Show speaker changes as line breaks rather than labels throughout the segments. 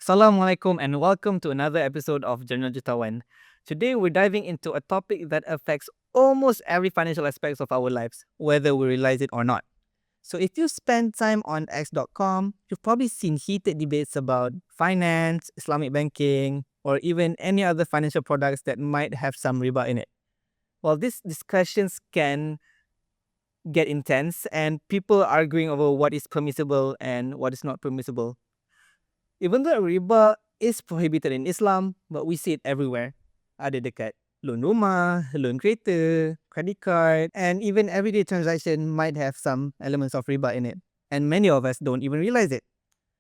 Assalamualaikum and welcome to another episode of Jurnal Jutawan. Today we're diving into a topic that affects almost every financial aspect of our lives, whether we realize it or not. So if you spend time on X.com, you've probably seen heated debates about finance, Islamic banking, or even any other financial products that might have some riba in it. Well, these discussions can get intense and people arguing over what is permissible and what is not permissible. Even though riba is prohibited in Islam, but we see it everywhere. Ada dekat loan rumah, loan kereta, credit card, and even everyday transaction might have some elements of riba in it. And many of us don't even realize it.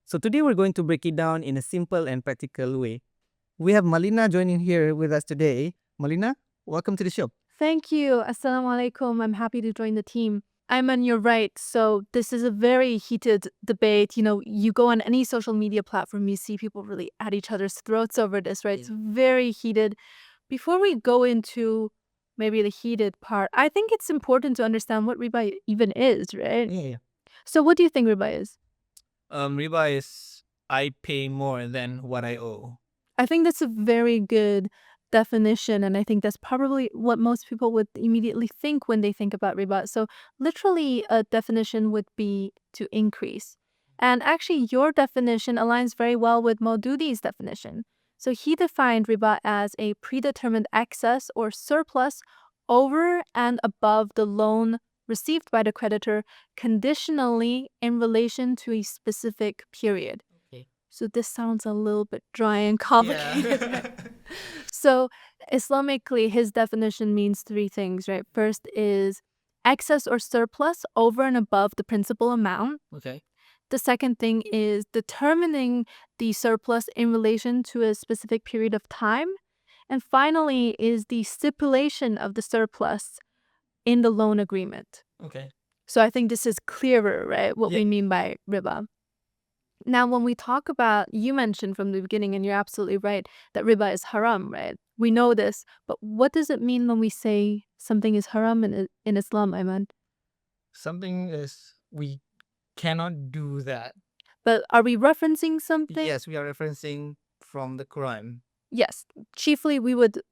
So today we're going to break it down in a simple and practical way. We have Malina joining here with us today. Malina, welcome to the show.
Thank you. Assalamualaikum. I'm happy to join the team. Ayman, you're right. So this is a very heated debate. You go on any social media platform, you see people really at each other's throats over this, right? It's very heated. Before we go into maybe the heated part, I think it's important to understand what riba even is, right?
Yeah.
So what do you think riba is?
Riba is I pay more than what I owe.
I think that's a very good definition, and I think that's probably what most people would immediately think when they think about riba. So literally a definition would be to increase. And actually your definition aligns very well with Maududi's definition. So he defined riba as a predetermined excess or surplus over and above the loan received by the creditor conditionally in relation to a specific period. So this sounds a little bit dry and complicated. Right? So Islamically, his definition means three things, right? First is excess or surplus over and above the principal amount.
Okay.
The second thing is determining the surplus in relation to a specific period of time. And finally is the stipulation of the surplus in the loan agreement.
Okay.
So I think this is clearer, right? What we mean by riba. Now, when we talk about, you mentioned from the beginning, and you're absolutely right, that riba is haram, right? We know this, but what does it mean when we say something is haram in Islam, Ayman?
Something is we cannot do that.
But are we referencing something?
Yes, we are referencing from the Quran.
Yes, chiefly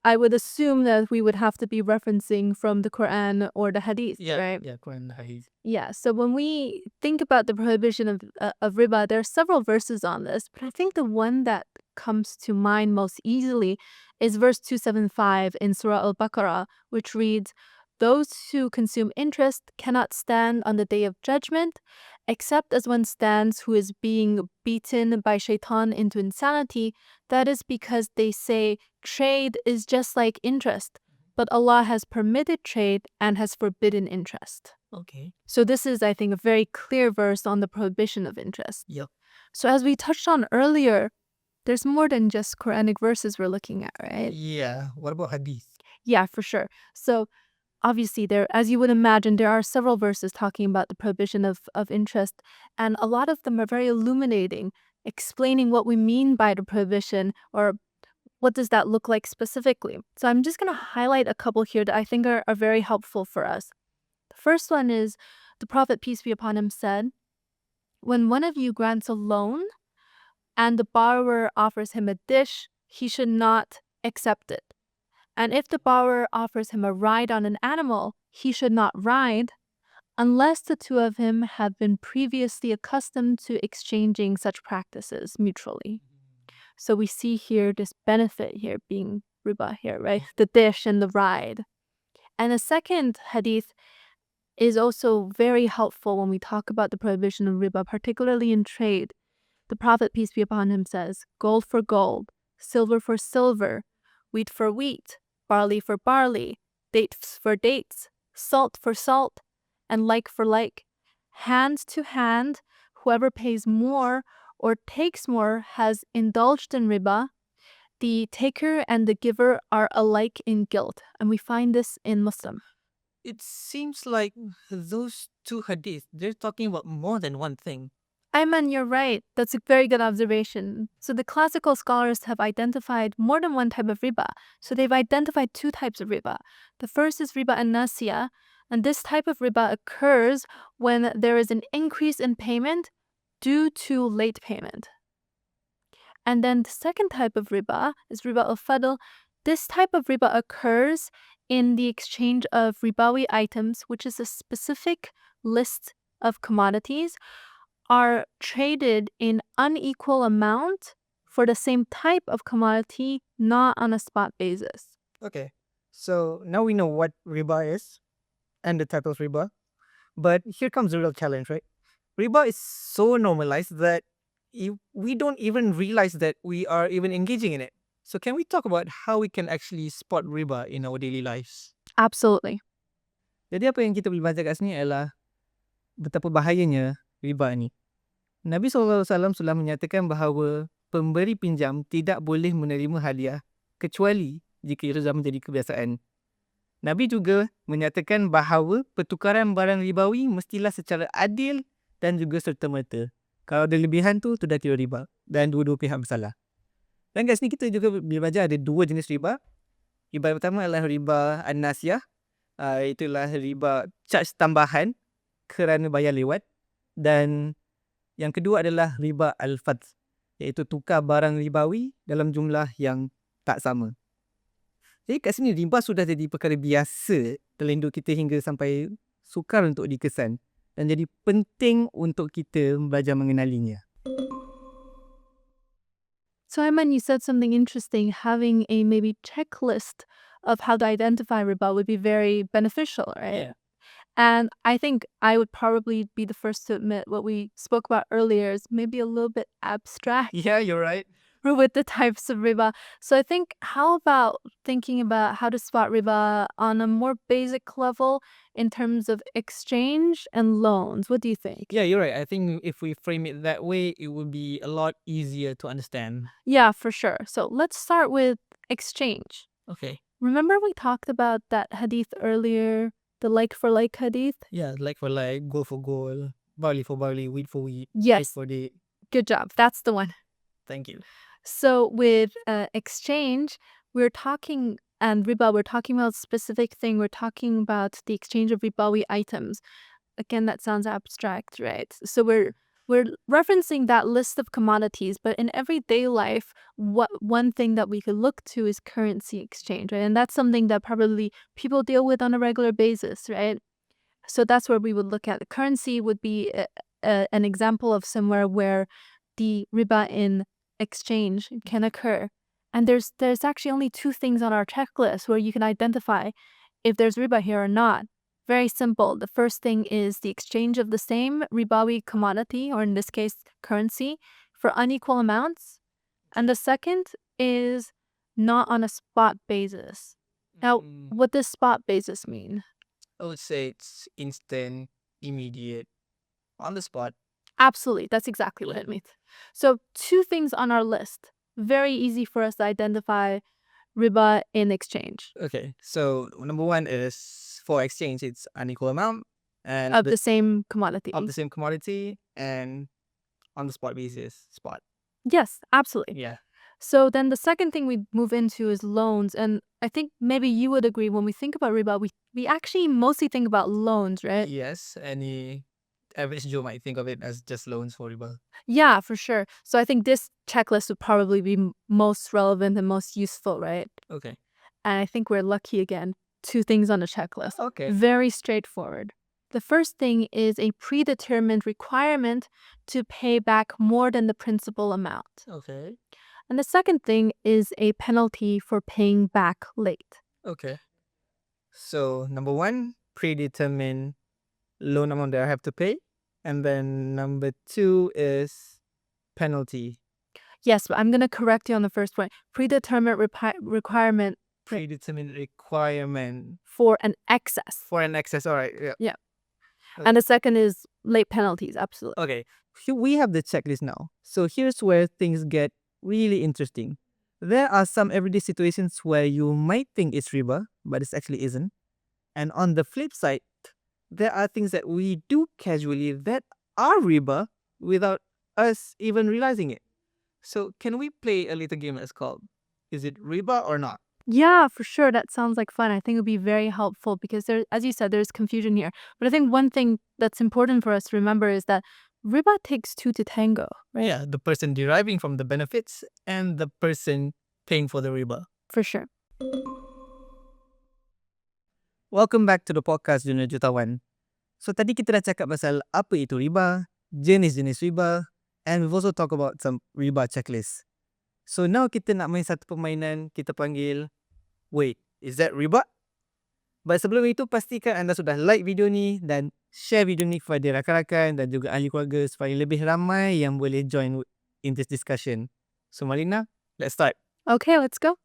I would assume that we would have to be referencing from the Quran or the Hadith, right?
Yeah, Quran, Hadith.
Yeah, so when we think about the prohibition of riba, there are several verses on this, but I think the one that comes to mind most easily is verse 275 in Surah Al-Baqarah, which reads, "Those who consume interest cannot stand on the day of judgment, except as one stands who is being beaten by shaitan into insanity. That is because they say trade is just like interest, but Allah has permitted trade and has forbidden interest."
Okay.
So this is, I think, a very clear verse on the prohibition of interest.
Yep.
So as we touched on earlier, there's more than just Quranic verses we're looking at, right?
Yeah. What about Hadith?
Yeah, for sure. So obviously there, as you would imagine, there are several verses talking about the prohibition of interest, and a lot of them are very illuminating, explaining what we mean by the prohibition or what does that look like specifically. So I'm just going to highlight a couple here that I think are very helpful for us. The first one is the Prophet, peace be upon him, said, "When one of you grants a loan and the borrower offers him a dish, he should not accept it. And if the borrower offers him a ride on an animal, he should not ride unless the two of him have been previously accustomed to exchanging such practices mutually." So we see here this benefit here being riba here, right? The dish and the ride. And the second hadith is also very helpful when we talk about the prohibition of riba, particularly in trade. The Prophet, peace be upon him, says, "Gold for gold, silver for silver, wheat for wheat, barley for barley, dates for dates, salt for salt, and like for like. Hand to hand, whoever pays more or takes more has indulged in riba. The taker and the giver are alike in guilt." And we find this in Muslim.
It seems like those two hadiths, they're talking about more than one thing.
Ayman, you're right. That's a very good observation. So the classical scholars have identified more than one type of riba. So they've identified two types of riba. The first is riba an-nasiya, and this type of riba occurs when there is an increase in payment due to late payment. And then the second type of riba is riba al-fadl. This type of riba occurs in the exchange of ribawi items, which is a specific list of commodities, are traded in unequal amount for the same type of commodity, not on a spot basis.
Okay. So now we know what riba is and the type of riba. But here comes the real challenge, right? Riba is so normalized that we don't even realize that we are even engaging in it. So can we talk about how we can actually spot riba in our daily lives?
Absolutely.
Jadi apa yang kita boleh belajar kat sini adalah betapa bahayanya riba ni. Nabi SAW sudah menyatakan bahawa pemberi pinjam tidak boleh menerima hadiah kecuali jika itu sudah menjadi kebiasaan. Nabi juga menyatakan bahawa pertukaran barang ribawi mestilah secara adil dan juga serta-merta. Kalau ada lebihan tu dah kira riba dan dua-dua pihak bersalah. Dan kat sini kita juga boleh belajar ada dua jenis riba. Riba pertama adalah riba an-nasiyah. Itulah riba charge tambahan kerana bayar lewat. Dan yang kedua adalah riba al-fadl, iaitu tukar barang ribawi dalam jumlah yang tak sama. Jadi kat sini riba sudah jadi perkara biasa dalam hidup kita hingga sampai sukar untuk dikesan dan jadi penting untuk kita belajar mengenalinya.
So Aiman, you said something interesting. Having a maybe checklist of how to identify riba would be very beneficial, right?
Yeah.
And I think I would probably be the first to admit what we spoke about earlier is maybe a little bit abstract
Yeah, you're right.
with the types of riba. So I think, how about thinking about how to spot riba on a more basic level in terms of exchange and loans? What do you think?
Yeah, you're right. I think if we frame it that way, it would be a lot easier to understand.
Yeah, for sure. So let's start with exchange.
Okay.
Remember we talked about that hadith earlier, the like for like hadith?
Yeah, like for like, gold for gold, barley for barley, wheat for wheat,
Yes.
date for date.
Good job. That's the one.
Thank you.
So with exchange, we're talking, and riba, we're talking about a specific thing. We're talking about the exchange of ribawi items. Again, that sounds abstract, right? So we're referencing that list of commodities, but in everyday life, one thing that we could look to is currency exchange, right? And that's something that probably people deal with on a regular basis, right? So that's where we would look at. The currency would be an example of somewhere where the riba in exchange can occur. And there's actually only two things on our checklist where you can identify if there's riba here or not. Very simple. The first thing is the exchange of the same ribawi commodity, or in this case, currency, for unequal amounts. And the second is not on a spot basis. Now, what does spot basis mean?
I would say it's instant, immediate, on the spot.
Absolutely. That's exactly what it means. So two things on our list. Very easy for us to identify riba in exchange.
Okay, so number one is for exchange, it's unequal amount and
Of the same commodity.
of the same commodity and on the spot basis. Spot.
Yes, absolutely.
Yeah.
So then the second thing we move into is loans. And I think maybe you would agree, when we think about riba, we actually mostly think about loans, right?
Yes, any average Joe might think of it as just loans for riba.
Yeah, for sure. So I think this checklist would probably be most relevant and most useful, right?
Okay.
And I think we're lucky again. Two things on the checklist.
Okay.
Very straightforward. The first thing is a predetermined requirement to pay back more than the principal amount.
Okay.
And the second thing is a penalty for paying back late.
Okay. So number one, predetermined loan amount that I have to pay. And then number two is penalty.
Yes, but I'm going to correct you on the first point. Predetermined requirement
Predetermined requirement
for an excess.
for an excess. All right. Yeah.
Yeah. And the second is late penalties. Absolutely.
Okay. Here we have the checklist now. So here's where things get really interesting. There are some everyday situations where you might think it's riba, but it actually isn't. And on the flip side, there are things that we do casually that are riba without us even realizing it. So can we play a little game that's called Is It Riba or Not?
Yeah, for sure. That sounds like fun. I think it would be very helpful because there, as you said, there's confusion here. But I think one thing that's important for us to remember is that Riba takes two to tango, right?
Yeah, the person deriving from the benefits and the person paying for the riba.
For sure.
Welcome back to the podcast Jurnal Jutawan. So tadi kita dah cakap pasal apa itu riba, jenis-jenis riba, and we've also talked about some riba checklists. So now kita nak main satu permainan kita panggil, wait, is that riba? But sebelum itu pastikan anda sudah like video ni dan share video ni kepada rakan-rakan dan juga ahli keluarga supaya lebih ramai yang boleh join in this discussion. So Marina, let's start.
Okay, let's go.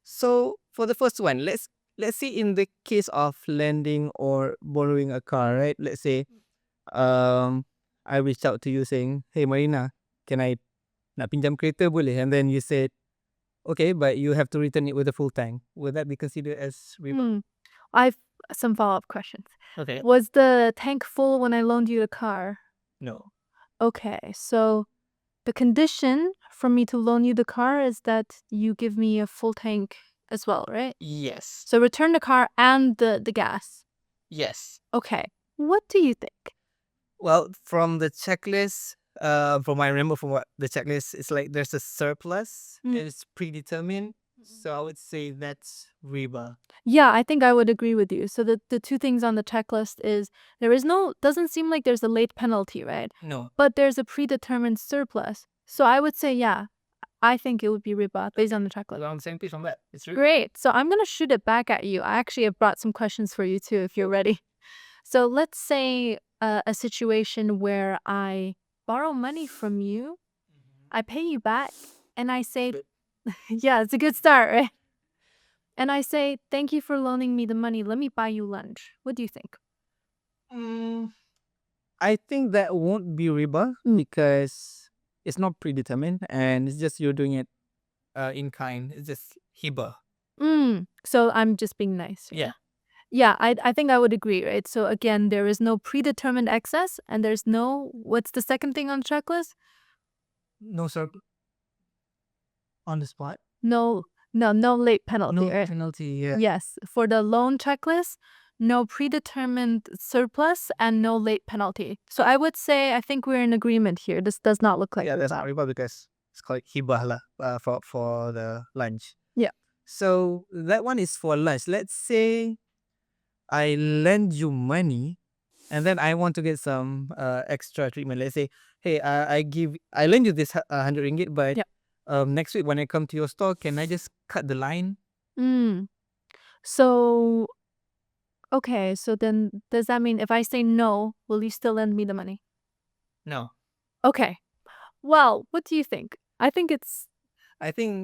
So for the first one, let's say in the case of lending or borrowing a car, right? Let's say I reached out to you saying, "Hey Marina, can I nak pinjam kereta boleh?" And then you said, "Okay, but you have to return it with a full tank." Would that be considered as riba?
I've some follow-up questions.
Okay.
Was the tank full when I loaned you the car?
No.
Okay, so the condition for me to loan you the car is that you give me a full tank as well, right?
Yes.
So return the car and the gas.
Yes.
Okay. What do you think?
Well, from the checklist, from I remember from what the checklist, it's like there's a surplus and it's predetermined. So I would say that's riba.
Yeah, I think I would agree with you. So the two things on the checklist is doesn't seem like there's a late penalty, right?
No.
But there's a predetermined surplus. So I would say, yeah, I think it would be riba based on the checklist.
We're on the same page on that. It's riba.
Great. So I'm going to shoot it back at you. I actually have brought some questions for you too, if you're ready. So let's say a situation where I borrow money from you, I pay you back, and I say, yeah, it's a good start, right? And I say, thank you for loaning me the money. Let me buy you lunch. What do you think?
I think that won't be riba because it's not predetermined and it's just you're doing it in kind. It's just hiba.
So I'm just being nice.
Yeah.
Yeah, I think I would agree, right? So again, there is no predetermined excess and there's no, what's the second thing on the checklist?
No, sir. On the spot?
No late penalty,
No
right?
penalty, yeah.
Yes. For the loan checklist, no predetermined surplus and no late penalty. So I would say I think we're in agreement here. This does not look like
Yeah, that's not riba because it's called hibah lah for the lunch.
Yeah.
So that one is for lunch. Let's say I lend you money and then I want to get some extra treatment. Let's say, hey, I lend you this 100 ringgit, but next week when I come to your store, can I just cut the line?
So, okay, so then does that mean if I say no, will you still lend me the money?
No.
Okay. Well, what do you think? I think it's kind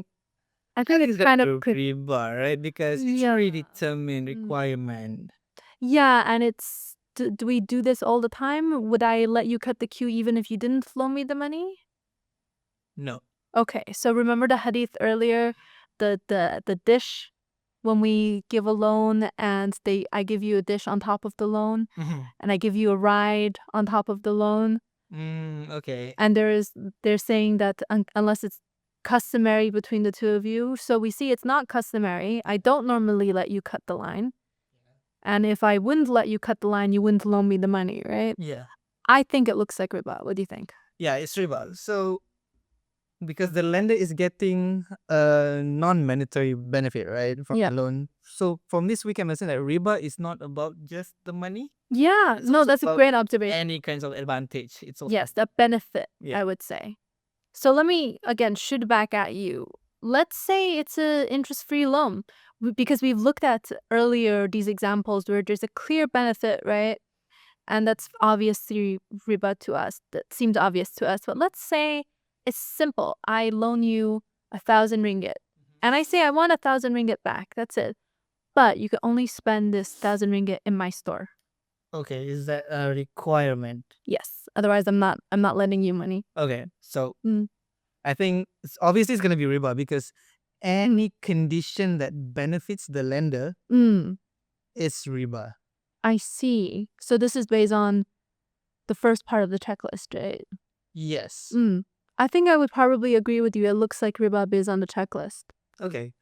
of
riba, right? Because it's a predetermined requirement.
Yeah, and it's do we do this all the time? Would I let you cut the queue even if you didn't loan me the money?
No.
Okay, so remember the hadith earlier, the dish when we give a loan and I give you a dish on top of the loan and I give you a ride on top of the loan.
Okay.
And they're saying that unless it's customary between the two of you. So we see it's not customary. I don't normally let you cut the line. And if I wouldn't let you cut the line, you wouldn't loan me the money, right?
Yeah.
I think it looks like riba. What do you think?
Yeah, it's riba. So because the lender is getting a non-monetary benefit, right, from the loan. So from this, we can understand that riba is not about just the money.
Yeah, no, that's a great observation.
Any kinds of advantage. It's also
yes, the benefit, I would say. So let me, again, shoot back at you. Let's say it's an interest-free loan because we've looked at earlier these examples where there's a clear benefit, right? And that's obviously riba to us. That seems obvious to us. But let's say it's simple. I loan you 1,000 ringgit. And I say I want 1,000 ringgit back. That's it. But you can only spend this 1,000 ringgit in my store.
Okay, is that a requirement?
Yes. Otherwise, I'm not lending you money.
Okay, so I think obviously it's going to be riba because any condition that benefits the lender is riba.
I see. So this is based on the first part of the checklist, right?
Yes.
I think I would probably agree with you. It looks like riba based on the checklist.
Okay.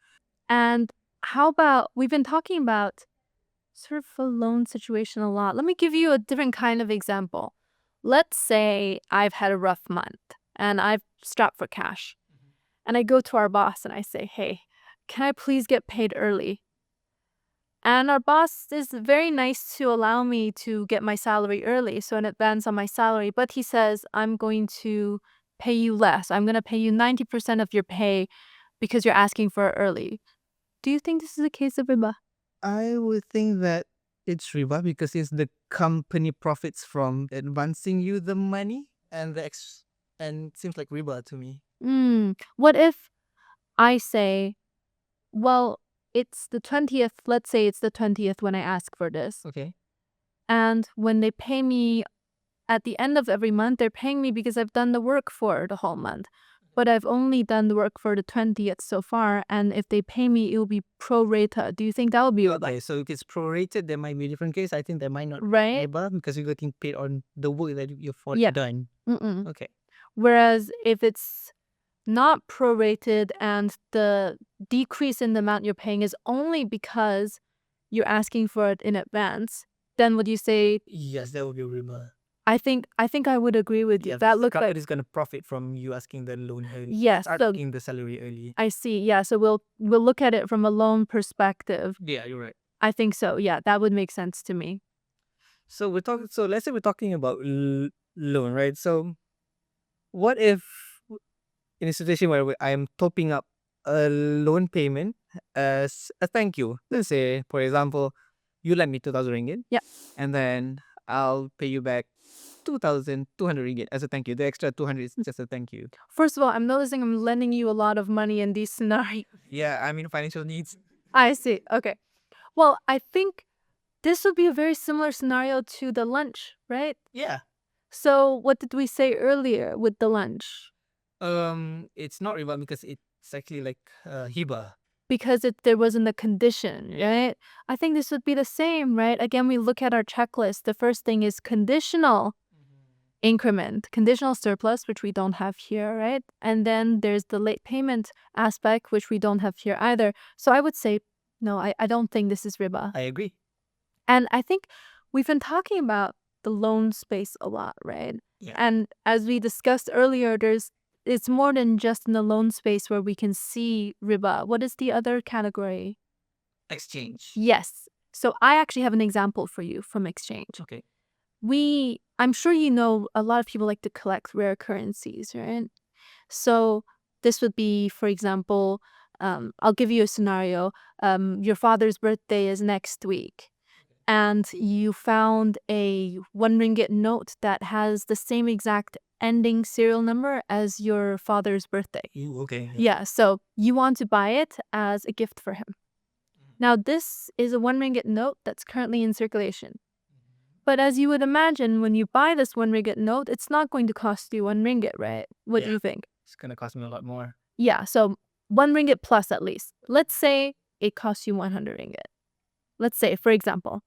And how about, we've been talking about sort of a loan situation a lot. Let me give you a different kind of example. let's say I've had a rough month and I've strapped for cash. And I go to our boss and I say, hey, can I please get paid early? And our boss is very nice to allow me to get my salary early, so in advance on my salary. But he says, I'm going to pay you less. I'm going to pay you 90% of your pay because you're asking for it early. Do you think this is a case of riba?
I would think that it's riba because it's the company profits from advancing you the money and and it seems like riba to me.
What if I say, well, it's the 20th, let's say it's the 20th when I ask for this.
Okay.
And when they pay me at the end of every month, they're paying me because I've done the work for the whole month. But I've only done the work for the 20th so far. And if they pay me, it'll be pro rata. Do you think that would be riba?
Okay, so if it's prorated, there might be a different case. I think there might not
Right?
be riba because you're getting paid on the work that you've
Yeah.
done.
Mm-mm.
Okay.
Whereas if it's not prorated and the decrease in the amount you're paying is only because you're asking for it in advance, then would you say,
Yes, that would be riba.
I think I would agree with you.
Yeah,
That
the
looks like,
company is gonna profit from you asking the loan early.
yes. So
Asking the salary early.
I see. Yeah. So we'll look at it from a loan perspective.
Yeah, you're right.
I think so. Yeah, that would make sense to me.
So So let's say we're talking about loan, right? So what if in a situation where I'm topping up a loan payment as a thank you? Let's say, for example, you lend me 2,000 ringgit.
Yeah.
And then I'll pay you back 2,200 ringgit as a thank you. The extra 200 is just a thank you.
First of all, I'm noticing I'm lending you a lot of money in these scenarios.
Yeah, I mean financial needs.
I see. Okay. Well, I think this would be a very similar scenario to the lunch, right?
Yeah.
So what did we say earlier with the lunch?
It's not riba because it's actually like hiba.
Because there wasn't a condition, right? I think this would be the same, right? Again, we look at our checklist. The first thing is conditional increment, conditional surplus, which we don't have here, right? And then there's the late payment aspect, which we don't have here either. So I would say, no, I don't think this is riba.
I agree.
And I think we've been talking about the loan space a lot, right?
Yeah.
And as we discussed earlier, it's more than just in the loan space where we can see riba. What is the other category?
Exchange.
Yes. So I actually have an example for you from exchange.
Okay.
I'm sure you know a lot of people like to collect rare currencies, right? So this would be, for example, I'll give you a scenario. Your father's birthday is next week, and you found a 1 ringgit note that has the same exact ending serial number as your father's birthday.
Ooh, okay.
Yeah, so you want to buy it as a gift for him. Now, this is a 1 ringgit note that's currently in circulation. But as you would imagine, when you buy this 1 ringgit note, it's not going to cost you 1 ringgit, right? What do you think?
It's gonna cost me a lot more.
Yeah, so 1 ringgit plus at least. Let's say it costs you 100 ringgit. Let's say, for example.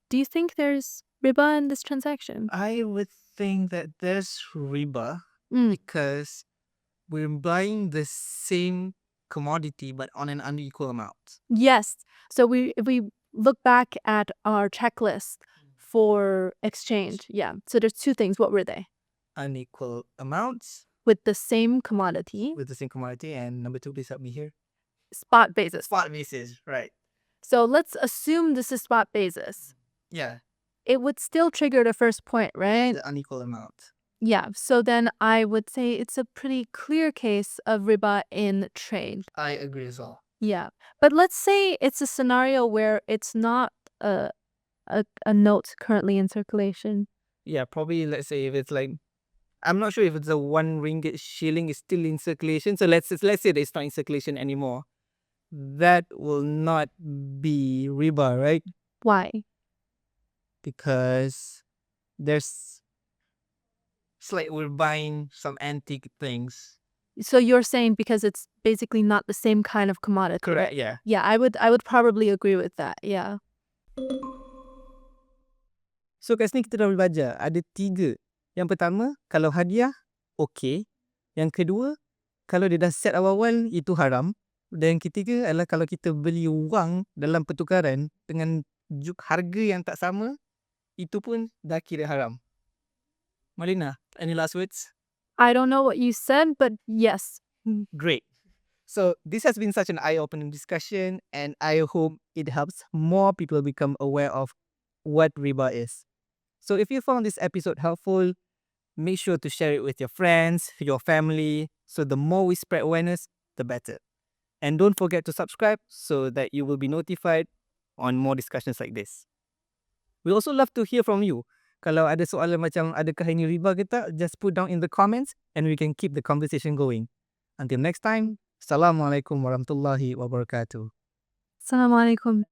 Do you think there's riba in this transaction?
I would think that there's riba
Mm.
because we're buying the same commodity but on an unequal amount.
Yes. So if we look back at our checklist for exchange, yeah. So there's two things. What were they?
Unequal amounts
With the same commodity,
with the same commodity, and number two, please help me here.
spot basis.
Spot basis, right?
So let's assume this is spot basis.
Yeah,
It would still trigger the first point, right?
the unequal amount.
Yeah. So then I would say it's a pretty clear case of riba in trade.
I agree as well.
Yeah. But let's say it's a scenario where it's not a note currently in circulation.
Yeah, probably let's say if it's like, I'm not sure if it's a 1 ringgit shilling is still in circulation. So let's say that it's not in circulation anymore. That will not be riba, right?
Why?
Because it's like we're buying some antique things.
So you're saying because it's basically not the same kind of commodity.
Correct, yeah.
Yeah, I would probably agree with that. Yeah.
So kat sini kita dah boleh belajar ada 3. Yang pertama, kalau hadiah, okey. Yang kedua, kalau dia dah set awal-awal, itu haram. Dan yang ketiga adalah kalau kita beli wang dalam pertukaran dengan harga yang tak sama, itu pun dah kira haram. Marlina, any last words?
I don't know what you said, but yes.
Great. So this has been such an eye-opening discussion, and I hope it helps more people become aware of what riba is. So if you found this episode helpful, make sure to share it with your friends, your family. So the more we spread awareness, the better. And don't forget to subscribe so that you will be notified on more discussions like this. We also love to hear from you. Kalau ada soalan macam adakah ini riba ke tak, just put down in the comments and we can keep the conversation going. Until next time, Assalamualaikum warahmatullahi wabarakatuh.
Assalamualaikum.